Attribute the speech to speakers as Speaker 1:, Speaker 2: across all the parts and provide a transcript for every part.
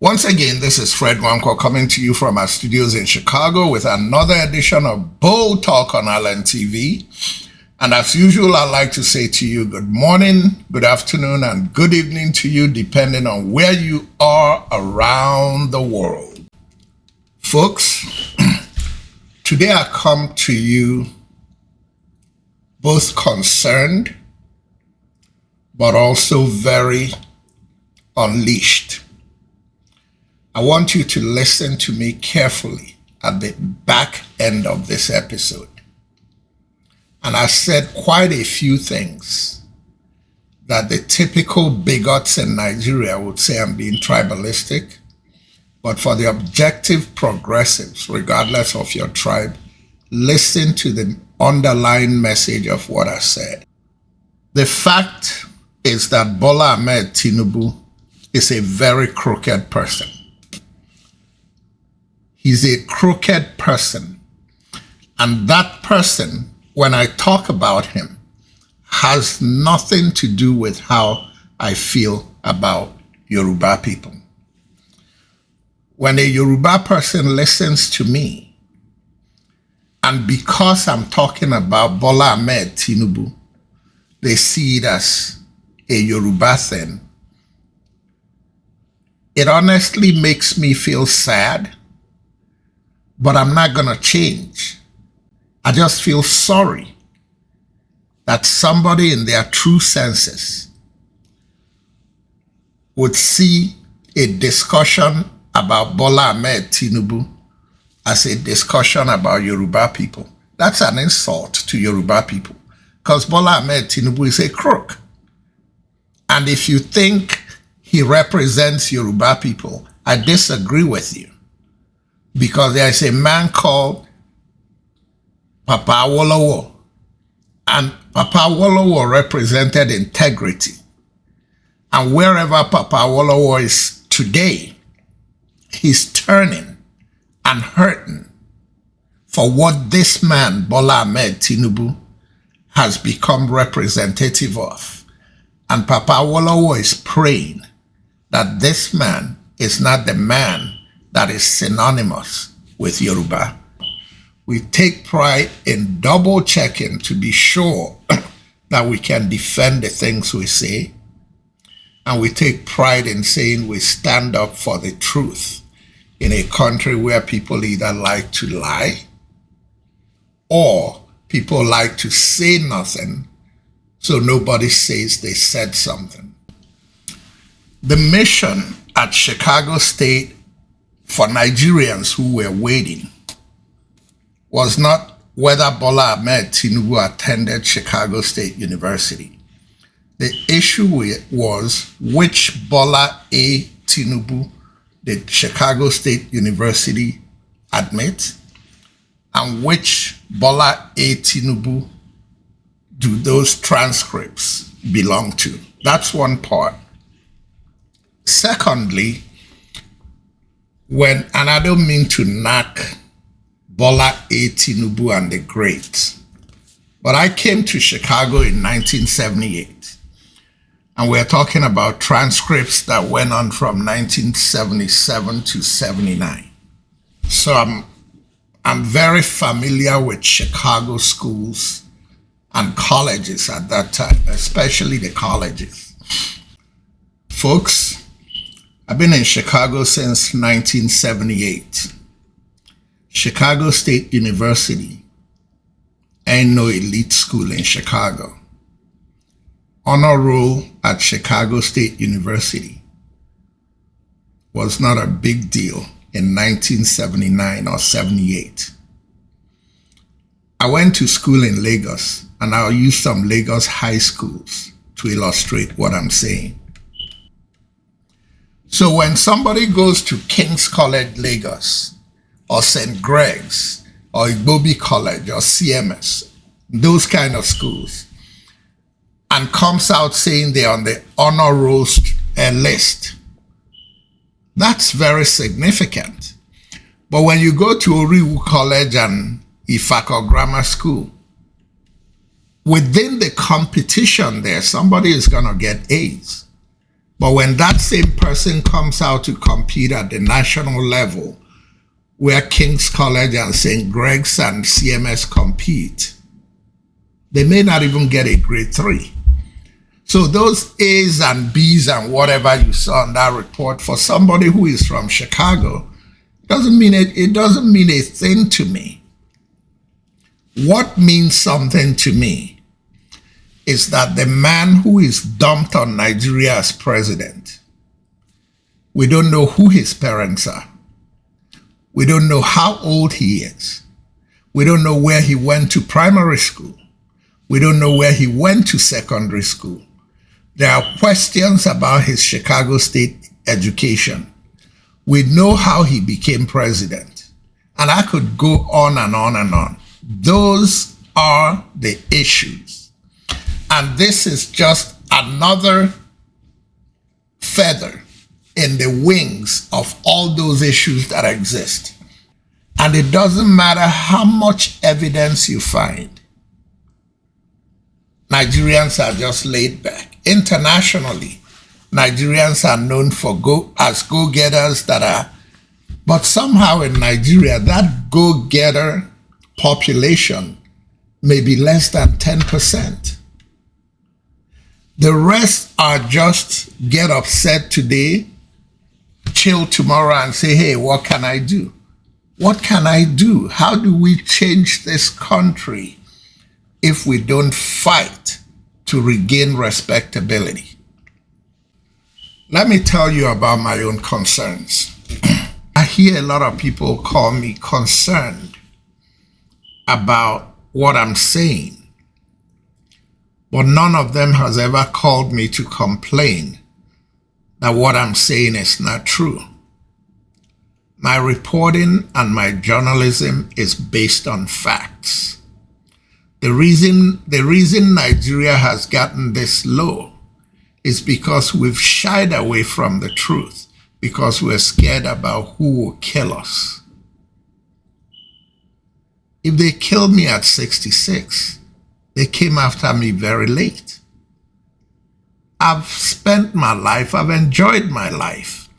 Speaker 1: Once again, this is Fred Wanko coming to you from our studios in Chicago with another edition of Bold Talk on Allen TV. And as usual, I'd like to say to you good morning, good afternoon, and good evening to you, depending on where you are around the world. Folks, today I come to you both concerned, but also very unleashed. I want you to listen to me carefully at the back end of this episode. And I said quite a few things that the typical bigots in Nigeria would say I'm being tribalistic. But for the objective progressives, regardless of your tribe, listen to the underlying message of what I said. The fact is that Bola Ahmed Tinubu is a very crooked person. He's a crooked person. And that person, when I talk about him, has nothing to do with how I feel about Yoruba people. When a Yoruba person listens to me, and because I'm talking about Bola Ahmed Tinubu, they see it as a Yoruba thing. It honestly makes me feel sad, but I'm not going to change. I just feel sorry that somebody in their true senses would see a discussion about Bola Ahmed Tinubu as a discussion about Yoruba people. That's an insult to Yoruba people, because Bola Ahmed Tinubu is a crook. And if you think he represents Yoruba people, I disagree with you. Because there is a man called Papa Awolowo, and Papa Awolowo represented integrity. And wherever Papa Awolowo is today, he's turning and hurting for what this man, Bola Ahmed Tinubu, has become representative of. And Papa Awolowo is praying that this man is not the man that is synonymous with Yoruba. We take pride in double checking to be sure that we can defend the things we say. And we take pride in saying we stand up for the truth in a country where people either like to lie or people like to say nothing so nobody says they said something. The mission at Chicago State for Nigerians who were waiting was not whether Bola Ahmed Tinubu attended Chicago State University. The issue was which Bola A. Tinubu did Chicago State University admit, and which Bola A. Tinubu do those transcripts belong to. That's one part. Secondly, and I don't mean to knock Bola A. Tinubu and the greats, but I came to Chicago in 1978, and we're talking about transcripts that went on from 1977 to 79. So I'm very familiar with Chicago schools and colleges at that time, especially the colleges. Folks, I've been in Chicago since 1978. Chicago State University ain't no elite school in Chicago. Honor roll at Chicago State University was not a big deal in 1979 or 78. I went to school in Lagos, and I'll use some Lagos high schools to illustrate what I'm saying. So when somebody goes to King's College Lagos, or St. Greg's, or Igbobi College, or CMS, those kind of schools, and comes out saying they're on the honor roll list, that's very significant. But when you go to Oriwu College and Ifako Grammar School, within the competition there, somebody is going to get A's. But when that same person comes out to compete at the national level, where King's College and St. Greg's and CMS compete, they may not even get a grade 3. So those A's and B's and whatever you saw on that report, for somebody who is from Chicago, it doesn't mean a thing to me. What means something to me is that the man who is dumped on Nigeria as president, we don't know who his parents are. We don't know how old he is. We don't know where he went to primary school. We don't know where he went to secondary school. There are questions about his Chicago State education. We know how he became president. And I could go on and on and on. Those are the issues. And this is just another feather in the wings of all those issues that exist. And it doesn't matter how much evidence you find. Nigerians are just laid back. Internationally, Nigerians are known for go-getters that are, but somehow in Nigeria, that go-getter population may be less than 10%. The rest are just get upset today, chill tomorrow and say, hey, what can I do? What can I do? How do we change this country if we don't fight to regain respectability? Let me tell you about my own concerns. I hear a lot of people call me concerned about what I'm saying, but none of them has ever called me to complain that what I'm saying is not true. My reporting and my journalism is based on facts. The reason Nigeria has gotten this low is because we've shied away from the truth, because we're scared about who will kill us. If they killed me at 66, they came after me very late. I've spent my life, I've enjoyed my life.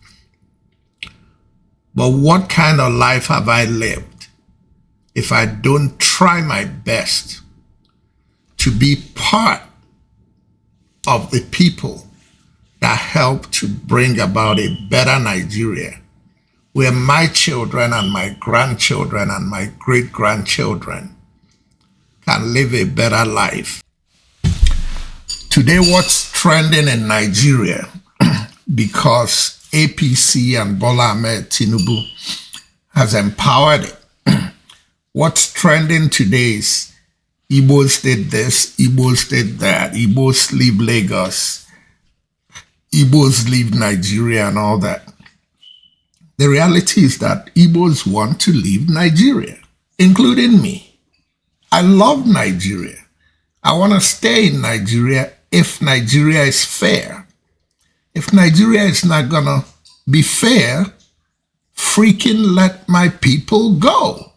Speaker 1: But what kind of life have I lived if I don't try my best to be part of the people that help to bring about a better Nigeria, where my children and my grandchildren and my great-grandchildren can live a better life? Today, what's trending in Nigeria, because APC and Bola Ahmed Tinubu has empowered it, what's trending today is Igbos did this, Igbos did that, Igbos leave Lagos, Igbos leave Nigeria and all that. The reality is that Igbos want to leave Nigeria, including me. I love Nigeria. I want to stay in Nigeria if Nigeria is fair. If Nigeria is not going to be fair, freaking let my people go.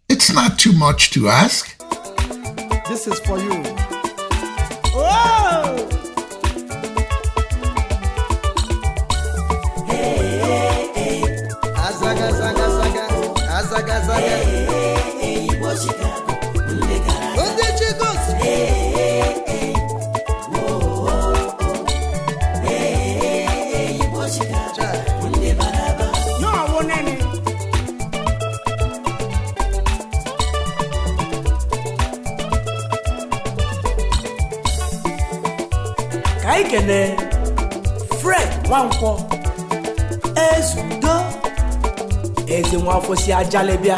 Speaker 1: It's not too much to ask.
Speaker 2: This is for you. Whoa! Hey, hey, hey. Azaga, zaga, zaga. Azaga, zaga. Hey, hey, hey. What's the chicos? Hey, hey, hey. Whoa, whoa, whoa. Hey, ekene Fred Nwankwo Ezudo Eze Nwafọ si Ajalebia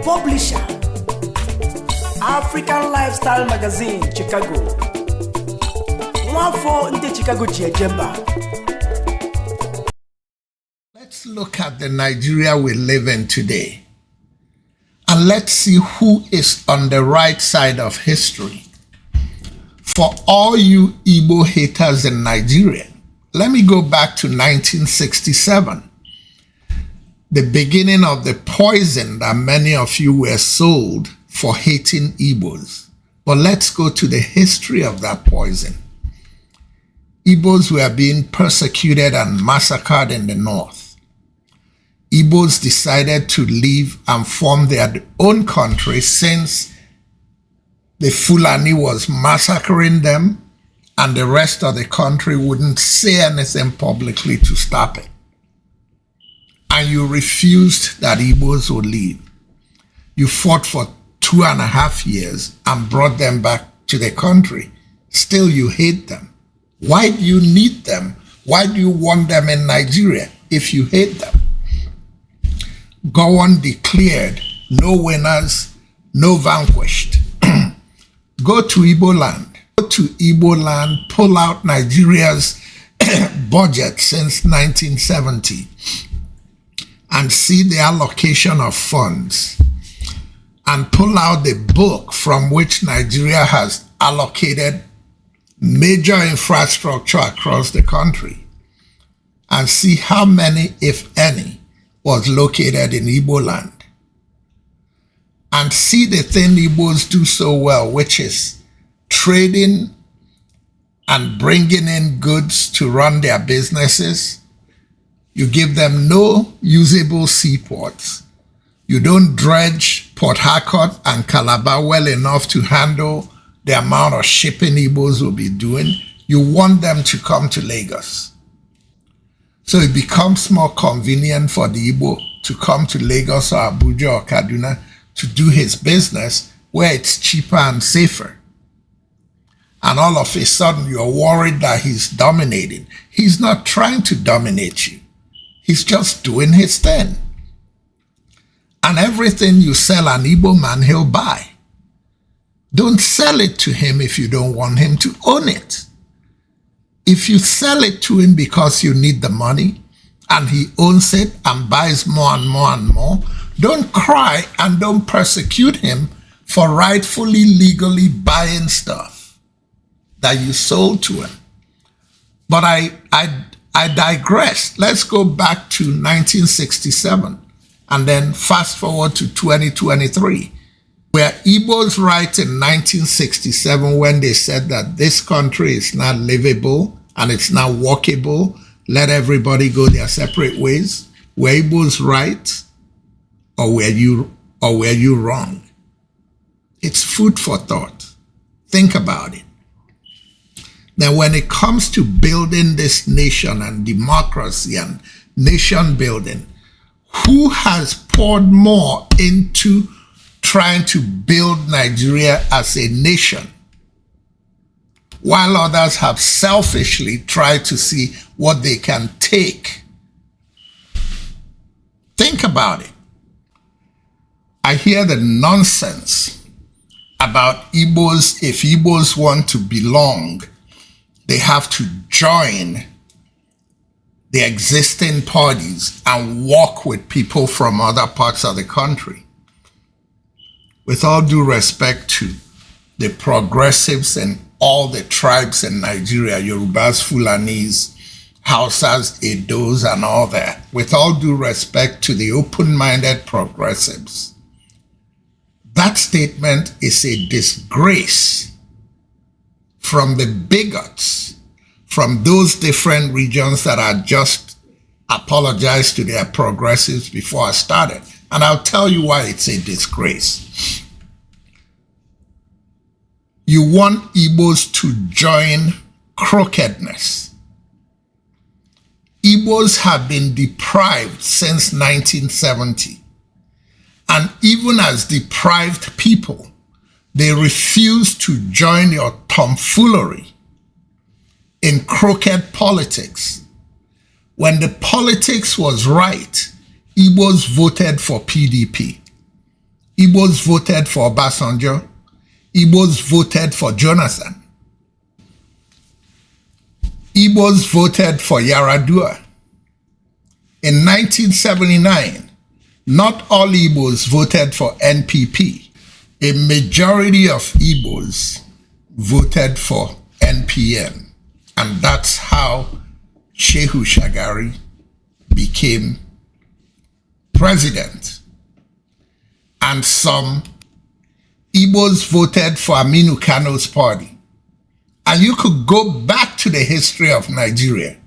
Speaker 2: Publisher African Lifestyle Magazine Chicago Nwafọ ndị Chicago Chiejemba.
Speaker 1: Let's look at the Nigeria we live in today. And let's see who is on the right side of history. For all you Igbo haters in Nigeria, let me go back to 1967, the beginning of the poison that many of you were sold for hating Igbos. But let's go to the history of that poison. Igbos were being persecuted and massacred in the north. Igbos decided to leave and form their own country since the Fulani was massacring them and the rest of the country wouldn't say anything publicly to stop it. And you refused that Igbos would leave. You fought for 2.5 years and brought them back to the country. Still you hate them. Why do you need them? Why do you want them in Nigeria if you hate them? Gowon declared, no winners, no vanquished. Go to Igbo land. Go to Igbo land, pull out Nigeria's budget since 1970 and see the allocation of funds and pull out the book from which Nigeria has allocated major infrastructure across the country and see how many, if any, was located in Igbo land. And see the thing Igbos do so well, which is trading and bringing in goods to run their businesses. You give them no usable seaports. You don't dredge Port Harcourt and Calabar well enough to handle the amount of shipping Igbos will be doing. You want them to come to Lagos. So it becomes more convenient for the Igbo to come to Lagos or Abuja or Kaduna to do his business where it's cheaper and safer. And all of a sudden you're worried that he's dominating. He's not trying to dominate you. He's just doing his thing. And everything you sell an Igbo man, he'll buy. Don't sell it to him if you don't want him to own it. If you sell it to him because you need the money and he owns it and buys more and more and more, don't cry and don't persecute him for rightfully, legally buying stuff that you sold to him. But I digress. Let's go back to 1967 and then fast forward to 2023, where Igbos write in 1967 when they said that this country is not livable and it's not walkable, let everybody go their separate ways. Were Igbos right or were you wrong? It's food for thought. Think about it. Now, when it comes to building this nation and democracy and nation building, who has poured more into trying to build Nigeria as a nation, while others have selfishly tried to see what they can take? Think about it. I hear the nonsense about Igbos. If Igbos want to belong, they have to join the existing parties and work with people from other parts of the country. With all due respect to the progressives and all the tribes in Nigeria, Yorubas, Fulanis, Hausas, Edos, and all that, with all due respect to the open-minded progressives, that statement is a disgrace from the bigots, from those different regions that I just apologized to their progressives before I started. And I'll tell you why it's a disgrace. You want Igbos to join crookedness. Igbos have been deprived since 1970. And even as deprived people, they refuse to join your tomfoolery in crooked politics. When the politics was right, Igbos voted for PDP. Igbos voted for Obasanjo. Igbos voted for Jonathan. Igbos voted for Yaradua. In 1979, not all Igbos voted for NPP. A majority of Igbos voted for NPM. And that's how Shehu Shagari became president. And some Igbos voted for Aminu Kano's party. And you could go back to the history of Nigeria.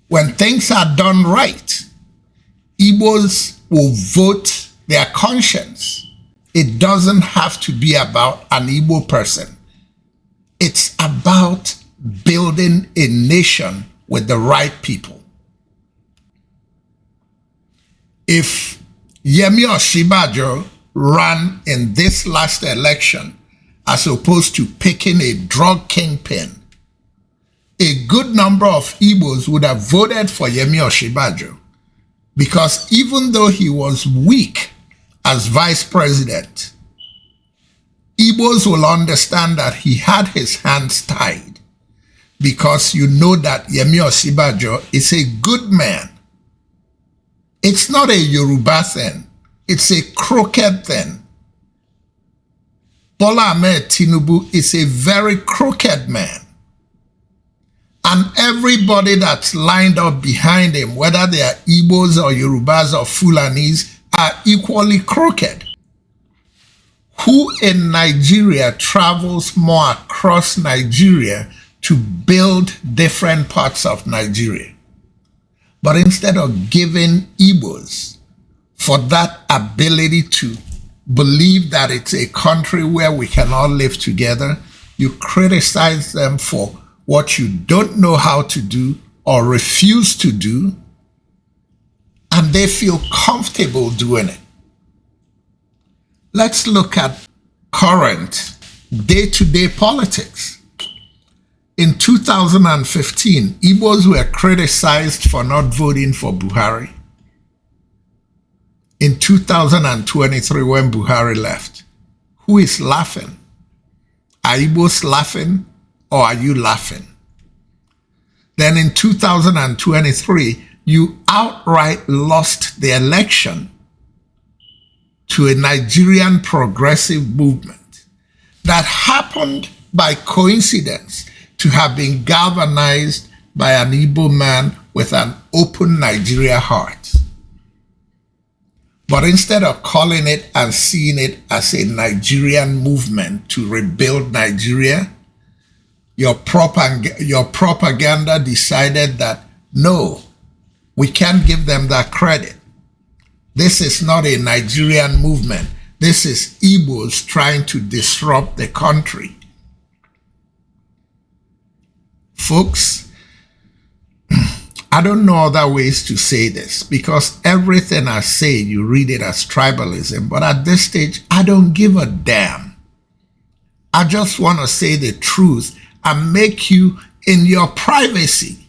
Speaker 1: When things are done right, Igbos will vote their conscience. It doesn't have to be about an Igbo person. It's about building a nation with the right people. If Yemi Osinbajo ran in this last election as opposed to picking a drug kingpin, a good number of Igbos would have voted for Yemi Osinbajo, because even though he was weak as vice president, Igbos will understand that he had his hands tied, because you know that Yemi Osinbajo is a good man. It's not a Yoruba thing. It's a crooked thing. Bola Ahmed Tinubu is a very crooked man. And everybody that's lined up behind him, whether they are Igbos or Yorubas or Fulanis, are equally crooked. Who in Nigeria travels more across Nigeria to build different parts of Nigeria? But instead of giving Igbos for that ability to believe that it's a country where we can all live together, you criticize them for what you don't know how to do or refuse to do, and they feel comfortable doing it. Let's look at current day-to-day politics. In 2015, Igbos were criticized for not voting for Buhari. In 2023, when Buhari left, who is laughing? Are Igbos laughing, or are you laughing? Then in 2023, you outright lost the election to a Nigerian progressive movement that happened by coincidence to have been galvanized by an Igbo man with an open Nigeria heart. But instead of calling it and seeing it as a Nigerian movement to rebuild Nigeria, your propaganda decided that, no, we can't give them that credit. This is not a Nigerian movement. This is Igbos trying to disrupt the country. Folks, I don't know other ways to say this, because everything I say, you read it as tribalism, but at this stage, I don't give a damn. I just want to say the truth and make you, in your privacy,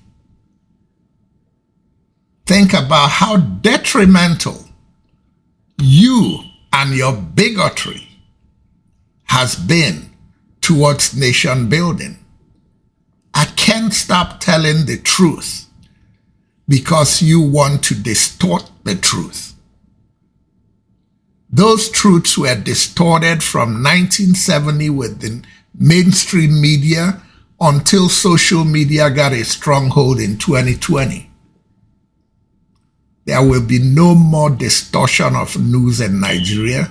Speaker 1: think about how detrimental you and your bigotry has been towards nation building. I can't stop telling the truth because you want to distort the truth. Those truths were distorted from 1970 with the mainstream media until social media got a stronghold in 2020. There will be no more distortion of news in Nigeria.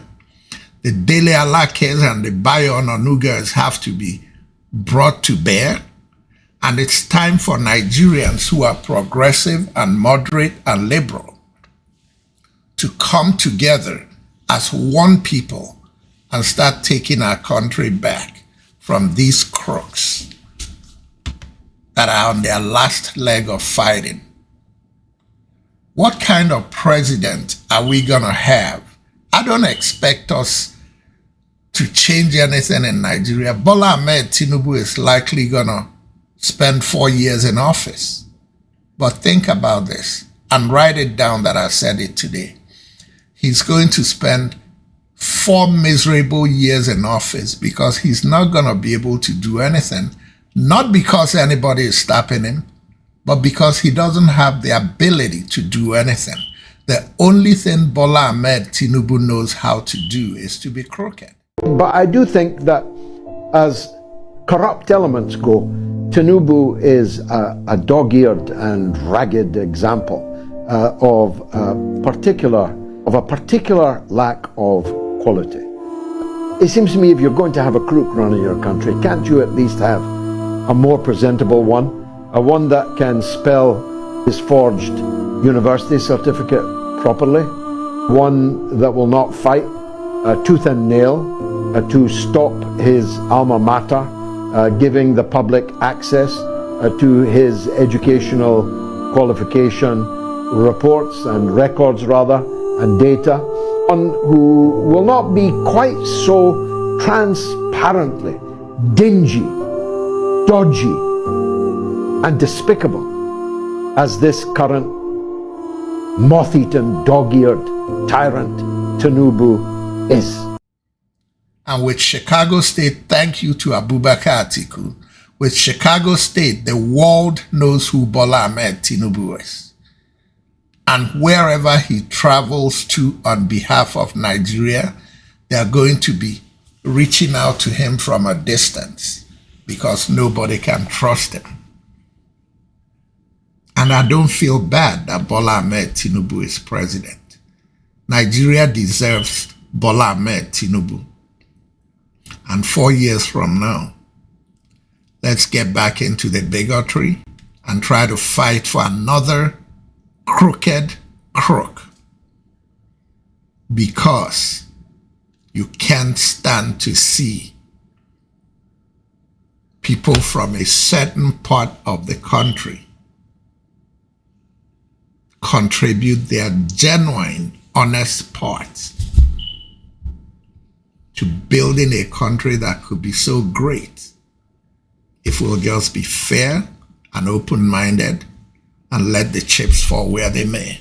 Speaker 1: The Dele Alakes and the Bayo Onanugas have to be brought to bear. And it's time for Nigerians who are progressive and moderate and liberal to come together as one people and start taking our country back from these crooks that are on their last leg of fighting. What kind of president are we going to have? I don't expect us to change anything in Nigeria. Bola Ahmed Tinubu is likely going to spend 4 years in office. But think about this and write it down that I said it today. He's going to spend 4 miserable years in office because he's not going to be able to do anything. Not because anybody is stopping him, but because he doesn't have the ability to do anything. The only thing Bola Ahmed Tinubu knows how to do is to be crooked.
Speaker 3: But I do think that as corrupt elements go, Tinubu is a dog-eared and ragged example of a particular lack of quality. It seems to me if you're going to have a crook running your country, can't you at least have a more presentable one? A one that can spell his forged university certificate properly, one that will not fight tooth and nail to stop his alma mater giving the public access to his educational qualification reports and records rather and data, one who will not be quite so transparently dingy, dodgy and despicable as this current moth-eaten, dog-eared tyrant Tinubu is.
Speaker 1: And with Chicago State, thank you to Abubakar Atiku, with Chicago State, the world knows who Bola Ahmed Tinubu is. And wherever he travels to on behalf of Nigeria, they are going to be reaching out to him from a distance because nobody can trust him. And I don't feel bad that Bola Ahmed Tinubu is president. Nigeria deserves Bola Ahmed Tinubu. And 4 years from now, let's get back into the bigotry and try to fight for another crooked crook. Because you can't stand to see people from a certain part of the country contribute their genuine, honest parts to building a country that could be so great if we'll just be fair and open-minded and let the chips fall where they may.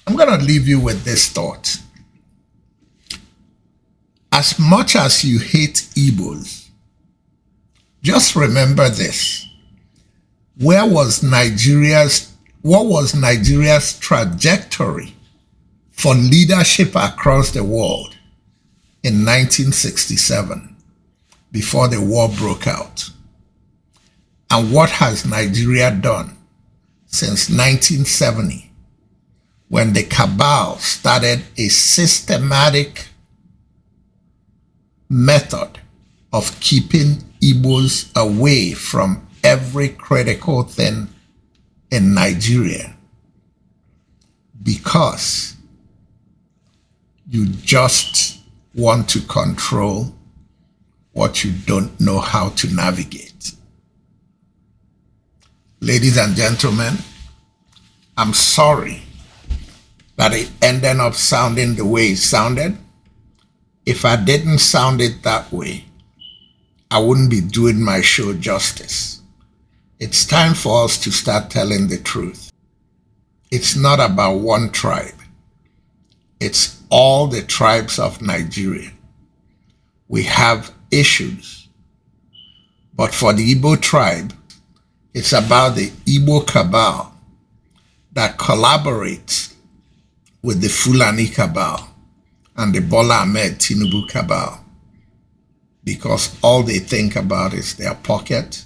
Speaker 1: I'm going to leave you with this thought. As much as you hate Igbos, just remember this. What was Nigeria's trajectory for leadership across the world in 1967 before the war broke out? And what has Nigeria done since 1970 when the Cabal started a systematic method of keeping Igbos away from every critical thing in Nigeria? Because you just want to control what you don't know how to navigate. Ladies and gentlemen, I'm sorry that it ended up sounding the way it sounded. If I didn't sound it that way, I wouldn't be doing my show justice. It's time for us to start telling the truth. It's not about one tribe. It's all the tribes of Nigeria. We have issues. But for the Igbo tribe, it's about the Igbo Cabal that collaborates with the Fulani Cabal and the Bola Ahmed Tinubu Cabal, because all they think about is their pocket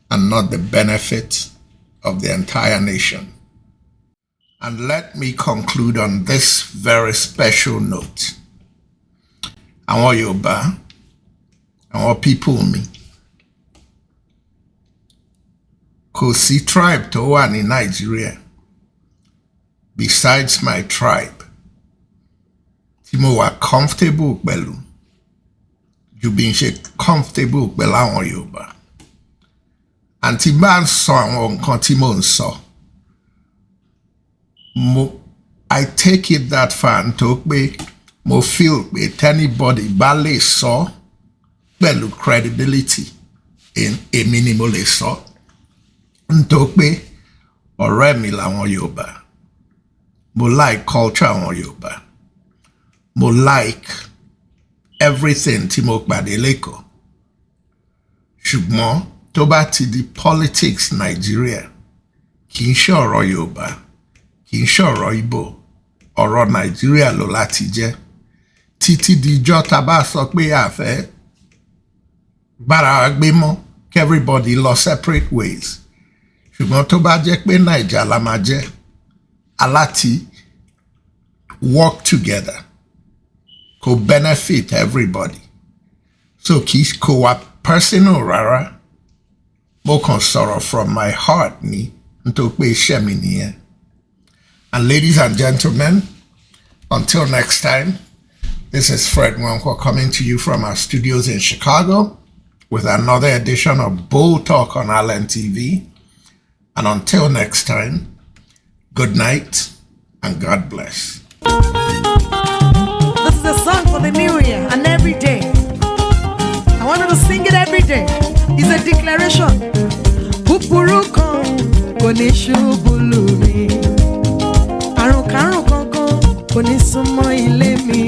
Speaker 1: and not the benefit of the entire nation. And let me conclude on this very special note. Àwọn Yorùbá, Àwọn people mi. Kò sí tribe tó wà ní Nigeria besides my tribe tí mo wà comfortable pẹ̀lú ju bí n ṣe comfortable pẹ̀lú àwọn Yorùbá. Àǹtí bá ń sọ àwọn nǹkan tí mo ń sọ, I take it that far tó pé mo feel pé anybody bá lè sọ pẹ̀lú credibility èmi ni mo lè sọ. Tó pé ọ̀rẹ́ mi làwọn Yorùbá. Mo like culture àwọn Yorùbá. Mo like everything tí mo pàdé lẹ́kọ̀ọ́. Ṣùgbọ́n tó bá ti di politics Nigeria, kì í ṣe ọ̀rọ̀ Yorùbá, kì í ṣe ọ̀rọ̀ Igbo, ọ̀rọ̀ Nigeria ló láti jẹ́. Títí di ijọ́ tá bá sọ pé a fẹ́ bára wa gbé mọ́, everybody lọ separate ways. Ṣùgbọ́n tó bá jẹ́ pé Naija la máa jẹ́, aláti work together, kò benefit everybody. So kò wá personal rárá. Mo kàn sọ̀rọ̀ from my heart ni, nítorí pé iṣẹ́ mi nìyẹn. And ladies and gentlemen, until next time, this is Fred Nwankwo coming to you from our studios in Chicago with another edition of Bull Talk on Allen TV. And until next time, good night and God bless.
Speaker 4: This is a song for the new year and every day. I want you to sing it every day. It's a declaration. Búburú kan kò ní ṣubú lù mí. Àrùnkárùn kankan kò ní súnmọ́ ilé mi.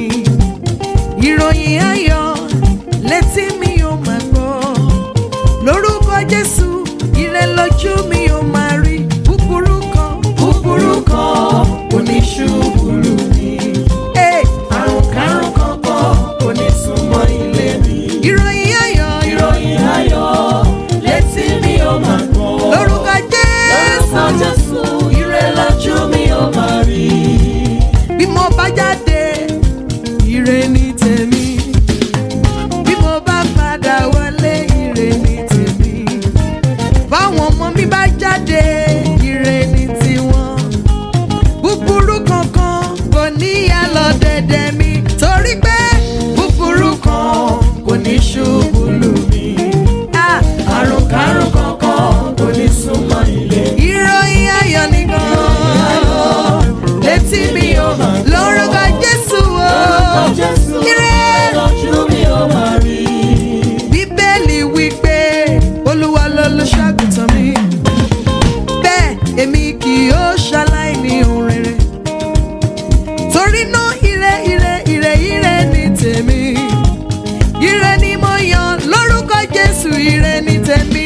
Speaker 4: Ìròyìn ayọ̀ létí mi yóò máa gbọ́. Lórúkọ Jésù, ire lójú mi yóò máa rí. Búburú kan kò ní ṣubú lù mí. Àrùnkárùn kankan kò ní súnmọ́ ilé mi. Ìròyìn ayọ̀ létí mi yóò máa gbọ́. Lórúkọ Jésù, ire lójú mi yóò máa rí. Bí mo bá jáde, ire ni tèmi. Bí mo bá padà wọlé, ire ni tèmi. Báwọn ọmọ mi bá jáde, ire ni tiwọn. Búburú kankan kò ní yà lọ dẹ̀dẹ̀ mi. Torí pé búburú kan kò ní ṣubú lù mí. Àrùnkárùn kankan kò ní súnmọ́ ilé. Ìròyìn ayọ̀ nìkan létí mi ò mọ̀. Lórúkọ Jésù o. Ire lójú mi ò máa rí. Bíbélì wí pé Olúwa lolùṣọ́-àgùntàn mi. Bẹ́ẹ̀ èmi kì yóò ṣaláìní ohun rere. Torí náà ire ni tèmi. Ire ni mo yàn lórúkọ Jésù, ire ni tèmi.